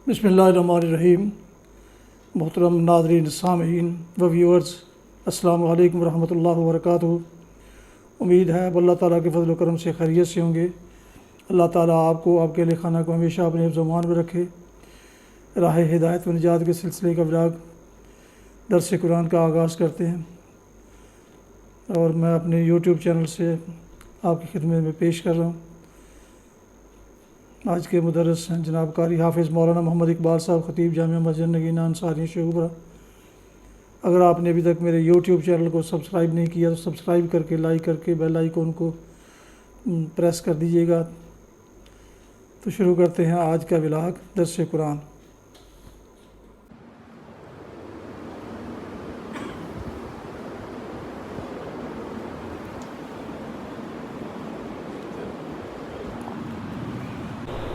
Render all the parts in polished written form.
بسم اللہ الرحمن الرحیم۔ محترم ناظرین، سامعین و ویورز، السلام علیکم ورحمۃ اللہ وبرکاتہ۔ امید ہے اب اللہ تعالیٰ کے فضل و کرم سے خیریت سے ہوں گے۔ اللہ تعالیٰ آپ کو، آپ کے اہل خانہ کو ہمیشہ اپنے حفظ و امان میں رکھے۔ راہ ہدایت و نجات کے سلسلے کا ولاگ درس قرآن کا آغاز کرتے ہیں، اور میں اپنے یوٹیوب چینل سے آپ کی خدمت میں پیش کر رہا ہوں۔ آج کے مدرس ہیں جناب قاری حافظ مولانا محمد اقبال صاحب، خطیب جامعہ مسجد نگینہ انصاری شعبہ۔ اگر آپ نے ابھی تک میرے یوٹیوب چینل کو سبسکرائب نہیں کیا تو سبسکرائب کر کے، لائک کر کے، بیل آئیکن کو پریس کر دیجیے گا۔ تو شروع کرتے ہیں آج کا ولاگ درس قرآن۔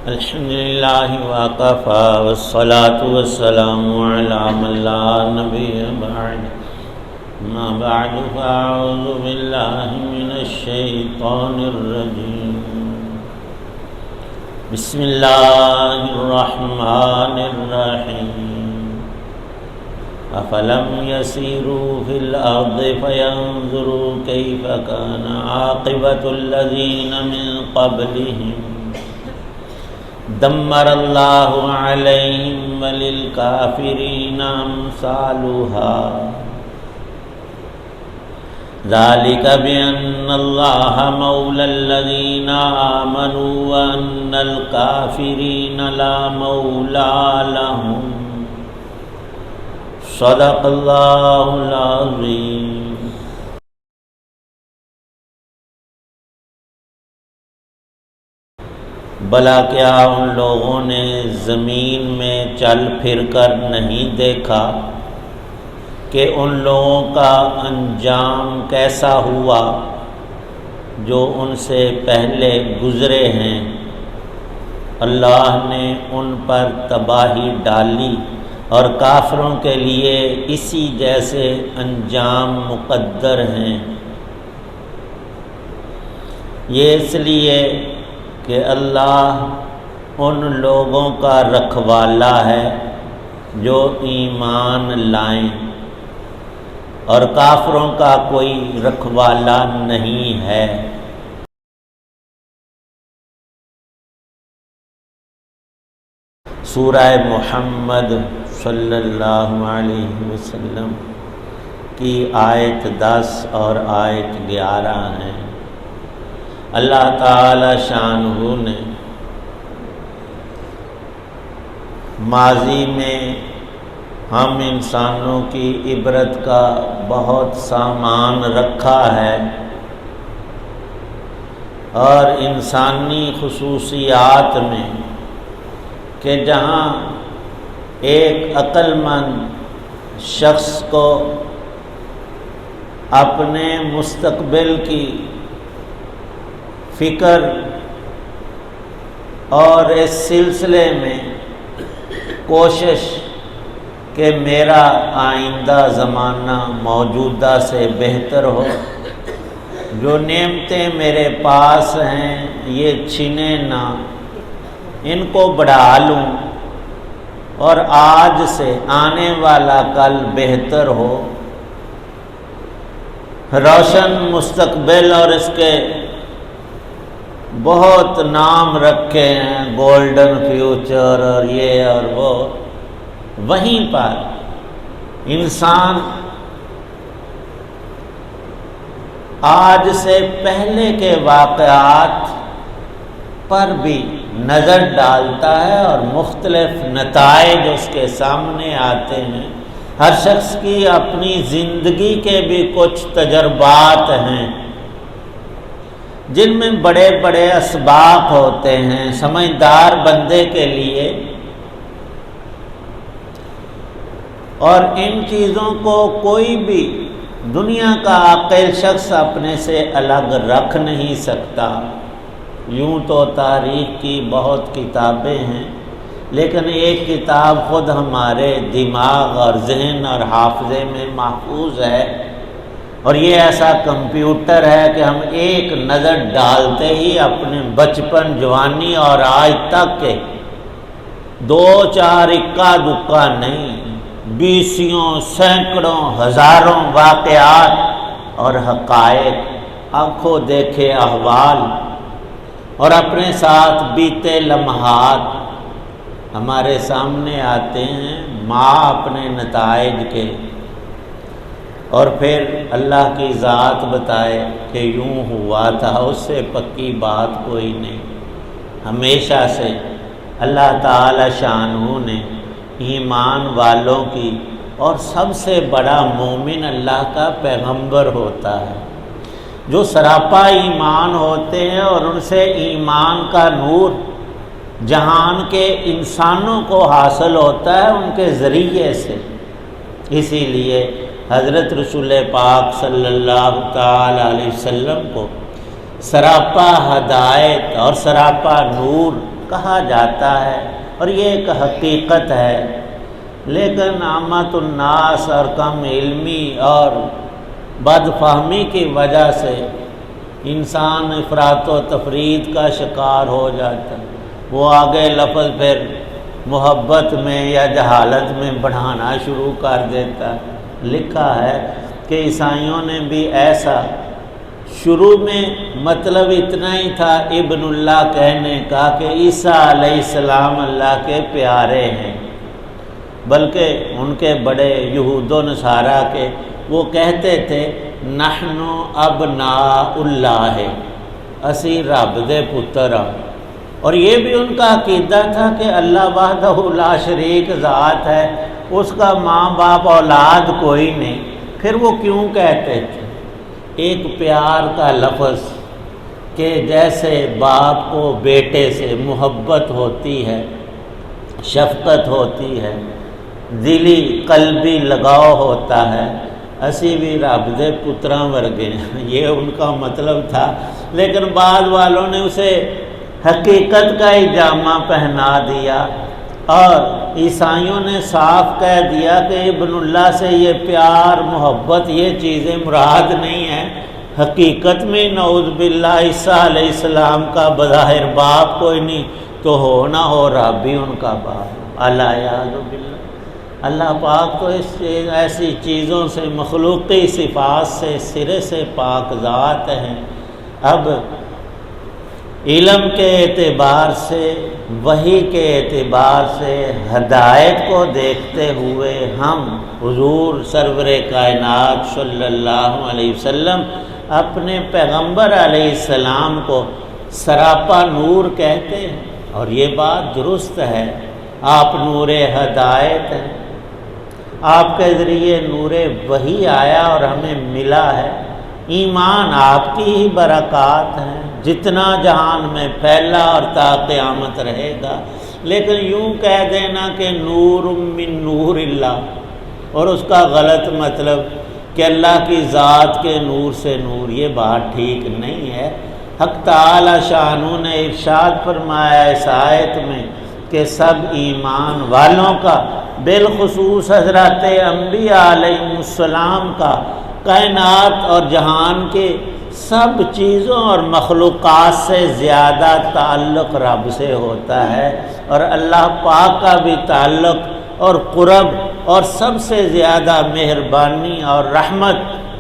الحمد للہ وکفی والصلاة والسلام علی من لا نبی بعد، ما بعد فاعوذ باللہ من الشیطان الرجیم۔ بسم اللہ الرحمن الرحیم۔ افلم یسیروا فی الارض فینظروا کیف کان عاقبۃ الذین من قبلہم دمر اللہ علیہم وللکافرین امثالها ذلک بأن اللہ مولی الذین آمنوا وأن الکافرین لا مولی لهم۔ صدق اللہ العظیم۔ بھلا کیا ان لوگوں نے زمین میں چل پھر کر نہیں دیکھا کہ ان لوگوں کا انجام کیسا ہوا جو ان سے پہلے گزرے ہیں؟ اللہ نے ان پر تباہی ڈالی اور کافروں کے لیے اسی جیسے انجام مقدر ہیں۔ یہ اس لیے کہ اللہ ان لوگوں کا رکھوالا ہے جو ایمان لائیں، اور کافروں کا کوئی رکھوالا نہیں ہے۔ سورہ محمد صلی اللہ علیہ وسلم کی آیت 10 اور آیت 11 ہیں۔ اللہ تعالی شانہ نے ماضی میں ہم انسانوں کی عبرت کا بہت سامان رکھا ہے، اور انسانی خصوصیات میں کہ جہاں ایک عقل مند شخص کو اپنے مستقبل کی فکر اور اس سلسلے میں کوشش کہ میرا آئندہ زمانہ موجودہ سے بہتر ہو، جو نعمتیں میرے پاس ہیں یہ چھنے نہ، ان کو بڑھا لوں اور آج سے آنے والا کل بہتر ہو۔ روشن مستقبل اور اس کے بہت نام رکھے ہیں، گولڈن فیوچر اور یہ اور وہ۔ وہیں پر انسان آج سے پہلے کے واقعات پر بھی نظر ڈالتا ہے اور مختلف نتائج اس کے سامنے آتے ہیں۔ ہر شخص کی اپنی زندگی کے بھی کچھ تجربات ہیں جن میں بڑے بڑے اسباق ہوتے ہیں سمجھدار بندے کے لیے، اور ان چیزوں کو کوئی بھی دنیا کا عاقل شخص اپنے سے الگ رکھ نہیں سکتا۔ یوں تو تاریخ کی بہت کتابیں ہیں، لیکن ایک کتاب خود ہمارے دماغ اور ذہن اور حافظے میں محفوظ ہے، اور یہ ایسا کمپیوٹر ہے کہ ہم ایک نظر ڈالتے ہی اپنے بچپن، جوانی اور آج تک کے دو چار اکا دکا نہیں، بیسیوں سینکڑوں ہزاروں واقعات اور حقائق، آنکھوں دیکھے احوال اور اپنے ساتھ بیتے لمحات ہمارے سامنے آتے ہیں، ماں اپنے نتائج کے، اور پھر اللہ کی ذات بتائے کہ یوں ہوا تھا، اس سے پکی بات کوئی نہیں۔ ہمیشہ سے اللہ تعالی شانہ نے ایمان والوں کی، اور سب سے بڑا مومن اللہ کا پیغمبر ہوتا ہے، جو سراپا ایمان ہوتے ہیں اور ان سے ایمان کا نور جہان کے انسانوں کو حاصل ہوتا ہے ان کے ذریعے سے۔ اسی لیے حضرت رسول پاک صلی اللہ تعالی علیہ وسلم کو سراپا ہدایت اور سراپا نور کہا جاتا ہے، اور یہ ایک حقیقت ہے۔ لیکن عامت الناس اور کم علمی اور بد فہمی کی وجہ سے انسان افراط و تفرید کا شکار ہو جاتا ہے، وہ آگے لفظ پھر محبت میں یا جہالت میں بڑھانا شروع کر دیتا ہے۔ لکھا ہے کہ عیسائیوں نے بھی ایسا، شروع میں مطلب اتنا ہی تھا ابن اللہ کہنے کا کہ عیسیٰ علیہ السلام اللہ کے پیارے ہیں، بلکہ ان کے بڑے یہود و نصارہ کے وہ کہتے تھے نحن ابناء اللہ، اسی رب دے پتر ہاں، اور یہ بھی ان کا عقیدہ تھا کہ اللہ وحدہ لا شریک ذات ہے، اس کا ماں باپ اولاد کوئی نہیں۔ پھر وہ کیوں کہتے تھے؟ ایک پیار کا لفظ کہ جیسے باپ کو بیٹے سے محبت ہوتی ہے، شفقت ہوتی ہے، دلی قلبی لگاؤ ہوتا ہے، اسی بھی رب دے پتراں ورگے، یہ ان کا مطلب تھا۔ لیکن بعد والوں نے اسے حقیقت کا ہی جامہ پہنا دیا، اور عیسائیوں نے صاف کہہ دیا کہ ابن اللہ سے یہ پیار محبت یہ چیزیں مراد نہیں ہیں۔ حقیقت میں نعوذ باللہ عیسیٰ علیہ السلام کا بظاہر باپ کوئی نہیں، تو ہو نہ ہو رب بھی ان کا باپ، الیاذ باللہ۔ اللہ پاک تو اس ایسی چیزوں سے، مخلوقی صفات سے سرے سے پاک ذات ہیں۔ اب علم کے اعتبار سے، وحی کے اعتبار سے، ہدایت کو دیکھتے ہوئے ہم حضور سرور کائنات صلی اللہ علیہ وسلم اپنے پیغمبر علیہ السلام کو سراپا نور کہتے ہیں، اور یہ بات درست ہے۔ آپ نور ہدایت ہیں، آپ کے ذریعے نور وحی آیا اور ہمیں ملا ہے۔ ایمان آپ کی ہی برکات ہیں، جتنا جہان میں پھیلا اور تا قیامت رہے گا۔ لیکن یوں کہہ دینا کہ نور من نور اللہ، اور اس کا غلط مطلب کہ اللہ کی ذات کے نور سے نور، یہ بات ٹھیک نہیں ہے۔ حق تعالی شانہ نے ارشاد فرمایا اس آیت میں کہ سب ایمان والوں کا، بالخصوص حضرات انبیاء علیہ السلام کا، کائنات اور جہان کے سب چیزوں اور مخلوقات سے زیادہ تعلق رب سے ہوتا ہے، اور اللہ پاک کا بھی تعلق اور قرب اور سب سے زیادہ مہربانی اور رحمت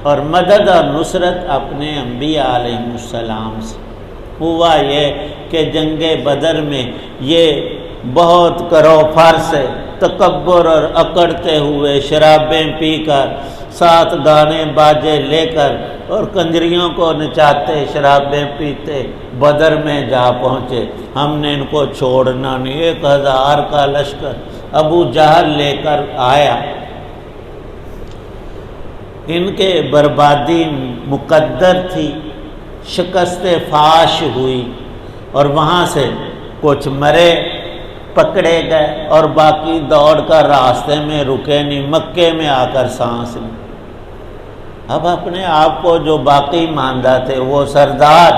اور مدد اور نصرت اپنے انبیاء علیہ السلام سے۔ ہوا یہ کہ جنگ بدر میں یہ بہت کرو فر سے تکبر اور اکڑتے ہوئے، شرابیں پی کر، ساتھ گانے باجے لے کر اور کنجریوں کو نچاتے، شرابیں پیتے بدر میں جا پہنچے۔ ہم نے ان کو چھوڑنا نہیں۔ 1000 کا لشکر ابو جہل لے کر آیا، ان کے بربادی مقدر تھی، شکست فاش ہوئی، اور وہاں سے کچھ مرے، پکڑے گئے، اور باقی دوڑ کر راستے میں رکے نہیں، مکے میں آ کر سانس لی۔ اب اپنے آپ کو جو باقی ماندہ تھے وہ سردار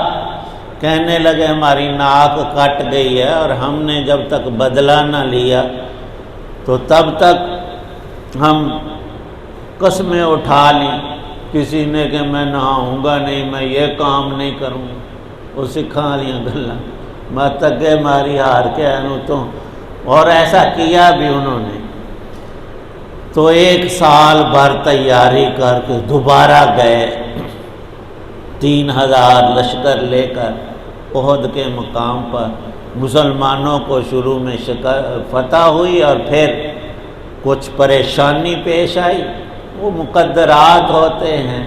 کہنے لگے ہماری ناک کٹ گئی ہے، اور ہم نے جب تک بدلہ نہ لیا تو تب تک ہم قسمیں اٹھا لیں، کسی نے کہ میں نہاؤں گا نہیں، میں یہ کام نہیں کروں، وہ سکھا لیا گلا، مت اگے ماری ہار کے اینو تو اور ایسا کیا بھی انہوں نے۔ تو 1 سال بھر تیاری کر کے دوبارہ گئے، 3000 لشکر لے کر احد کے مقام پر۔ مسلمانوں کو شروع میں فتح ہوئی اور پھر کچھ پریشانی پیش آئی، وہ مقدرات ہوتے ہیں،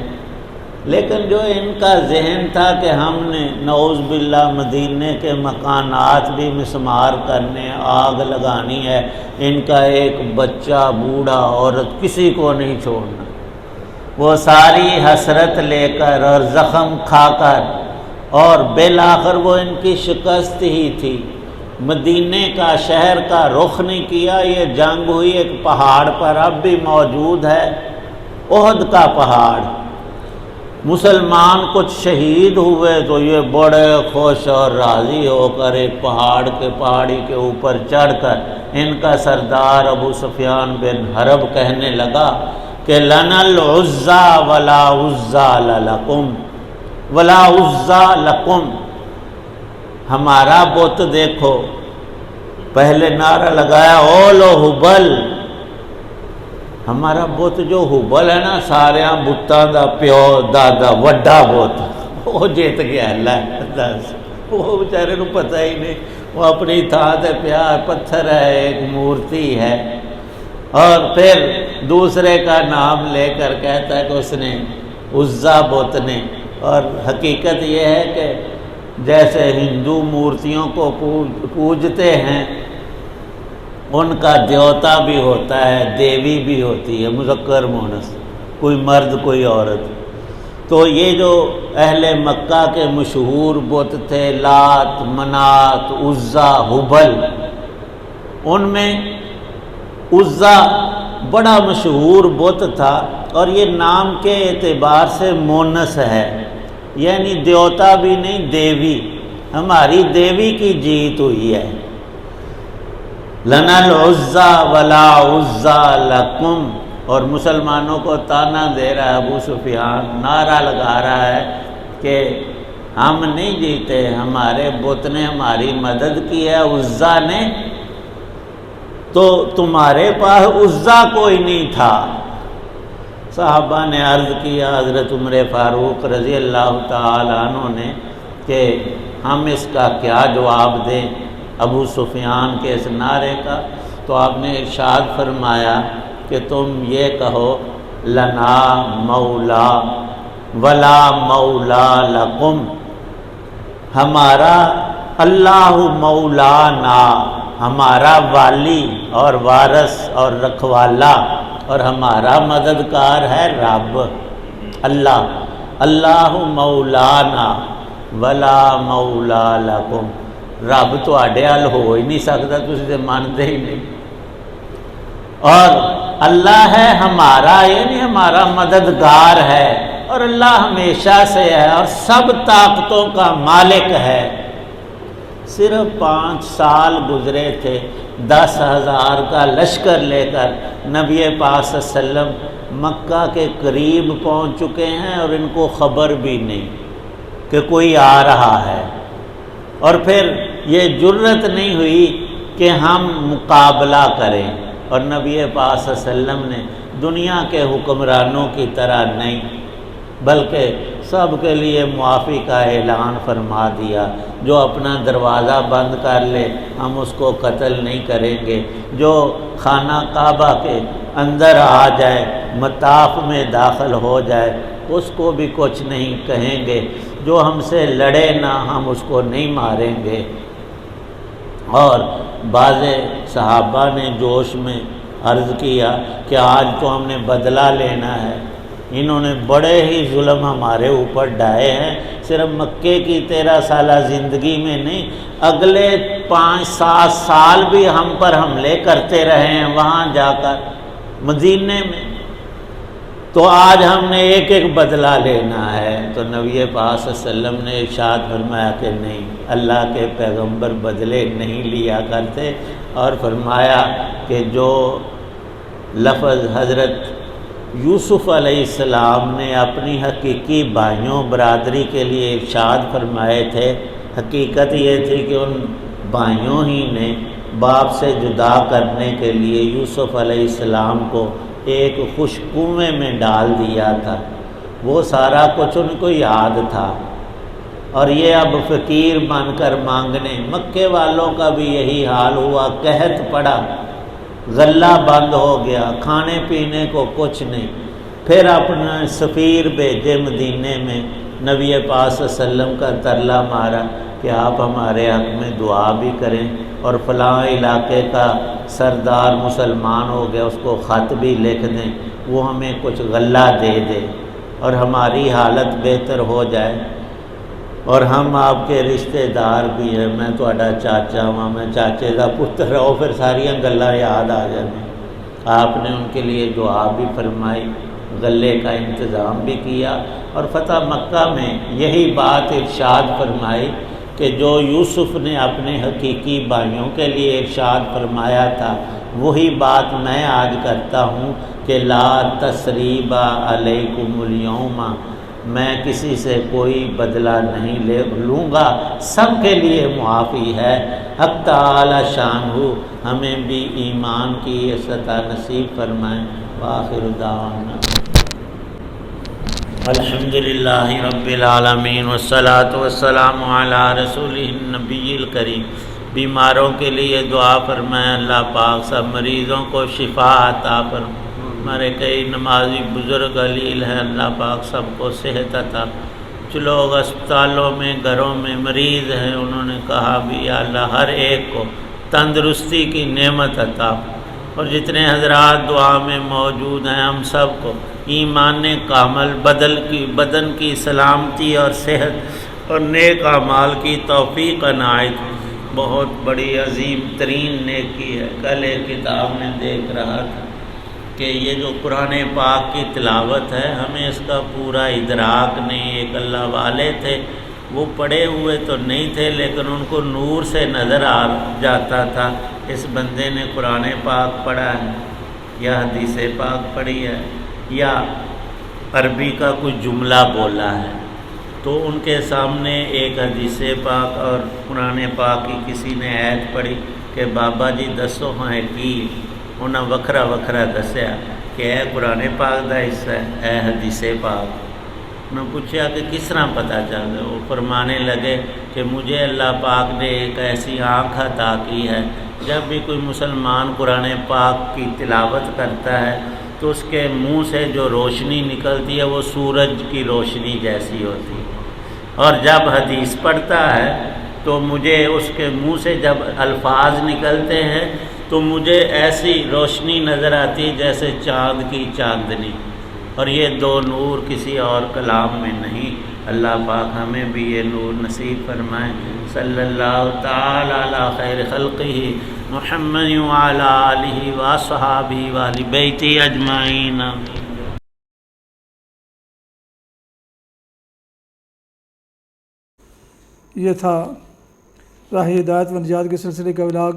لیکن جو ان کا ذہن تھا کہ ہم نے نعوذ باللہ مدینے کے مکانات بھی مسمار کرنے، آگ لگانی ہے، ان کا ایک بچہ، بوڑھا، عورت، کسی کو نہیں چھوڑنا، وہ ساری حسرت لے کر اور زخم کھا کر، اور بالآخر وہ ان کی شکست ہی تھی۔ مدینے کا، شہر کا رخ نہیں کیا، یہ جنگ ہوئی ایک پہاڑ پر، اب بھی موجود ہے، احد کا پہاڑ۔ مسلمان کچھ شہید ہوئے تو یہ بڑے خوش اور راضی ہو کر ایک پہاڑی کے اوپر چڑھ کر ان کا سردار ابو سفیان بن حرب کہنے لگا کہ لنا العزا ولا عزا لکم ولا عزا لکم، ہمارا بت دیکھو۔ پہلے نعرہ لگایا اولو حبل، ہمارا بت جو حبل ہے نا، سارے بتاں دا پیو دادا وڈا بت، وہ جیت گیا اللہ۔ وہ بیچارے کو پتہ ہی نہیں، وہ اپنی تھان تے پیار پتھر ہے، ایک مورتی ہے، اور پھر دوسرے کا نام لے کر کہتا ہے کہ اس نے عزا بت نے۔ اور حقیقت یہ ہے کہ جیسے ہندو مورتیوں کو پوجتے ہیں، ان کا دیوتا بھی ہوتا ہے، دیوی بھی ہوتی ہے، مذکر مؤنث، کوئی مرد کوئی عورت۔ تو یہ جو اہل مکہ کے مشہور بت تھے، لات، منات، عزا، حبل، ان میں عزا بڑا مشہور بت تھا، اور یہ نام کے اعتبار سے مونس ہے، یعنی دیوتا بھی نہیں، دیوی، ہماری دیوی کی جیت ہوئی ہے۔ لنا العزا ولا عزا لکم، اور مسلمانوں کو تانا دے رہا ہے ابو سفیان، نعرہ لگا رہا ہے کہ ہم نہیں جیتے، ہمارے بت نے ہماری مدد کی ہے، عزا نے، تو تمہارے پاس عزا کوئی نہیں تھا۔ صحابہ نے عرض کیا حضرت عمر فاروق رضی اللہ تعالی عنہ نے کہ ہم اس کا کیا جواب دیں ابو سفیان کے اس نعرے کا؟ تو آپ نے ارشاد فرمایا کہ تم یہ کہو لنا مولا ولا مولا لکم، ہمارا اللہ مولانا، ہمارا والی اور وارث اور رکھوالا اور ہمارا مددگار ہے رب اللہ، اللہ مولانا ولا مولا لکم، رب تواڈے حل ہو ہی نہیں سکتا، تسی تے مانتے ہی نہیں، اور اللہ ہے ہمارا، یعنی ہمارا مددگار ہے، اور اللہ ہمیشہ سے ہے اور سب طاقتوں کا مالک ہے۔ صرف 5 سال گزرے تھے، 10,000 کا لشکر لے کر نبی پاک صلی اللہ علیہ وسلم مکہ کے قریب پہنچ چکے ہیں، اور ان کو خبر بھی نہیں کہ کوئی آ رہا ہے، اور پھر یہ جرت نہیں ہوئی کہ ہم مقابلہ کریں، اور نبی پاک صلی اللہ علیہ وسلم نے دنیا کے حکمرانوں کی طرح نہیں بلکہ سب کے لیے معافی کا اعلان فرما دیا، جو اپنا دروازہ بند کر لے ہم اس کو قتل نہیں کریں گے، جو خانہ کعبہ کے اندر آ جائے، مطاف میں داخل ہو جائے، اس کو بھی کچھ نہیں کہیں گے، جو ہم سے لڑے نہ ہم اس کو نہیں ماریں گے۔ اور بعض صحابہ نے جوش میں عرض کیا کہ آج تو ہم نے بدلہ لینا ہے، انہوں نے بڑے ہی ظلم ہمارے اوپر ڈھائے ہیں، صرف مکے کی 13 سالہ زندگی میں نہیں، اگلے 5-7 سال بھی ہم پر حملے کرتے رہے ہیں وہاں جا کر مدینے میں، تو آج ہم نے ایک ایک بدلہ لینا ہے۔ تو نبی پاک صلی اللہ علیہ وسلم نے ارشاد فرمایا کہ نہیں، اللہ کے پیغمبر بدلے نہیں لیا کرتے، اور فرمایا کہ جو لفظ حضرت یوسف علیہ السلام نے اپنی حقیقی بھائیوں برادری کے لیے ارشاد فرمائے تھے، حقیقت یہ تھی کہ ان بھائیوں ہی نے باپ سے جدا کرنے کے لیے یوسف علیہ السلام کو ایک خشک کنویں میں ڈال دیا تھا، وہ سارا کچھ ان کو یاد تھا، اور یہ اب فقیر بن کر مانگنے۔ مکے والوں کا بھی یہی حال ہوا، قحط پڑا، غلہ بند ہو گیا، کھانے پینے کو کچھ نہیں۔ پھر اپنا سفیر بھیجے مدینے میں، نبی پاک صلی اللہ علیہ وسلم کا ترلا مارا کہ آپ ہمارے حق میں دعا بھی کریں، اور فلاں علاقے کا سردار مسلمان ہو گیا، اس کو خط بھی لکھ دیں، وہ ہمیں کچھ غلہ دے دے اور ہماری حالت بہتر ہو جائے، اور ہم آپ کے رشتہ دار بھی ہیں، میں تہاڈا چاچا ہوں، میں چاچے کا پتر ہوں، پھر ساریاں گلاں یاد آ جائیں۔ آپ نے ان کے لیے دعا بھی فرمائی، غلے کا انتظام بھی کیا، اور فتح مکہ میں یہی بات ارشاد فرمائی کہ جو یوسف نے اپنے حقیقی بھائیوں کے لیے ارشاد فرمایا تھا، وہی بات میں آج کرتا ہوں کہ لا تثریب علیکم اليوم، میں کسی سے کوئی بدلہ نہیں لوں گا، سب کے لیے معافی ہے۔ حق تعالی شان ہو ہمیں بھی ایمان کی عطا نصیب فرمائیں۔ وآخر دعوانا الحمدللہ رب العالمین والصلاة والسلام علی رسولہ النبی الکریم۔ بیماروں کے لیے دعا فرمائیں، اللہ پاک سب مریضوں کو شفا عطا فرمائیں۔ ہمارے کئی نمازی بزرگ علیل ہیں، اللہ پاک سب کو صحت عطا۔ جو لوگ اسپتالوں میں گھروں میں مریض ہیں، انہوں نے کہا بھی یا اللہ ہر ایک کو تندرستی کی نعمت عطا، اور جتنے حضرات دعا میں موجود ہیں ہم سب کو ایمان کامل، بدن کی سلامتی اور صحت اور نیک اعمال کی توفیق عنایت۔ بہت بڑی عظیم ترین نیکی ہے۔ کل ایک کتاب میں دیکھ رہا تھا کہ یہ جو قرآن پاک کی تلاوت ہے، ہمیں اس کا پورا ادراک نہیں۔ ایک اللہ والے تھے، وہ پڑھے ہوئے تو نہیں تھے، لیکن ان کو نور سے نظر آ جاتا تھا اس بندے نے قرآن پاک پڑھا ہے یا حدیث پاک پڑھی ہے یا عربی کا کوئی جملہ بولا ہے۔ تو ان کے سامنے ایک حدیث پاک اور قرآن پاک کی کسی نے آیت پڑھی کہ بابا جی دسو ہاں کی، انہاں وکھرا وکھرا دسیا کہ اے قرآن پاک دا حصہ ہے، اے حدیث پاک۔ انہوں نے پوچھا کہ کس طرح پتہ چل گیا؟ وہ فرمانے لگے کہ مجھے اللہ پاک نے ایک ایسی آنکھ عطا کی ہے، جب بھی کوئی مسلمان قرآن پاک کی تلاوت کرتا ہے تو اس کے منہ سے جو روشنی نکلتی ہے وہ سورج کی روشنی جیسی ہوتی ہے، اور جب حدیث پڑھتا ہے تو مجھے اس کے منہ سے جب الفاظ نکلتے ہیں تو مجھے ایسی روشنی نظر آتی ہے جیسے چاند کی چاندنی، اور یہ دو نور کسی اور کلام میں نہیں۔ اللہ پاک ہمیں بھی یہ نور نصیب فرمائیں۔ صلی اللہ تعالی علی خیر خلقہ محمد وعلی آلہ وصحابہ وآل بیتہ اجمعین۔ یہ تھا راہ ہدایت و نجات کے سلسلے کا ولاگ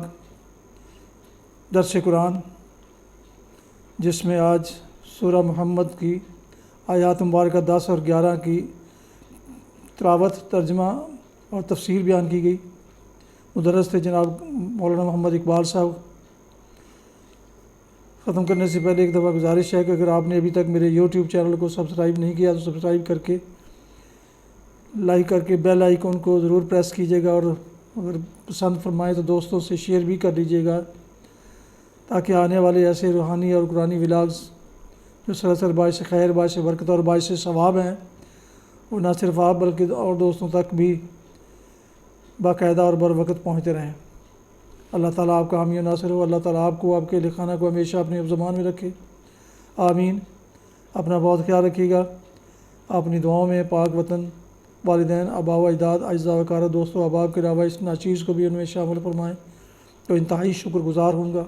درس قرآن، جس میں آج سورہ محمد کی آیات مبارکہ 10 اور 11 کی تلاوت، ترجمہ اور تفسیر بیان کی گئی۔ مدرس تھے جناب مولانا محمد اقبال صاحب۔ ختم کرنے سے پہلے ایک دفعہ گزارش ہے کہ اگر آپ نے ابھی تک میرے یوٹیوب چینل کو سبسکرائب نہیں کیا تو سبسکرائب کر کے لائک کر کے بیل آئیکن کو ضرور پریس کیجیے گا، اور اگر پسند فرمائیں تو دوستوں سے شیئر بھی کر لیجیے گا، تاکہ آنے والے ایسے روحانی اور قرآنی ولاگز جو سراسر باعث خیر، باعث برکت اور باعث ثواب ہیں، وہ نہ صرف آپ بلکہ اور دوستوں تک بھی باقاعدہ اور بر وقت پہنچتے رہیں۔ اللہ تعالیٰ آپ کا حامی و ناصر ہو۔ اللہ تعالیٰ آپ کو، آپ کے لکھانہ کو ہمیشہ اپنے زبان میں رکھے، آمین۔ اپنا بہت خیال رکھیے گا، اپنی دعاؤں میں پاک وطن، والدین، آباء و اجداد، اعزاء و اقارب، دوستوں احباب کے علاوہ اس ناچیز کو بھی ان میں شامل فرمائیں تو انتہائی شکر گزار ہوں گا۔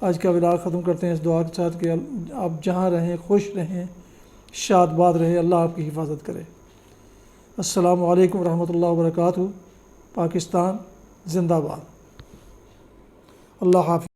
آج کا ولاگ ختم کرتے ہیں اس دعا کے ساتھ کہ آپ جہاں رہیں خوش رہیں، شاد باد رہیں، اللہ آپ کی حفاظت کرے۔ السلام علیکم ورحمۃ اللہ وبرکاتہ۔ پاکستان زندہ باد۔ اللہ حافظ۔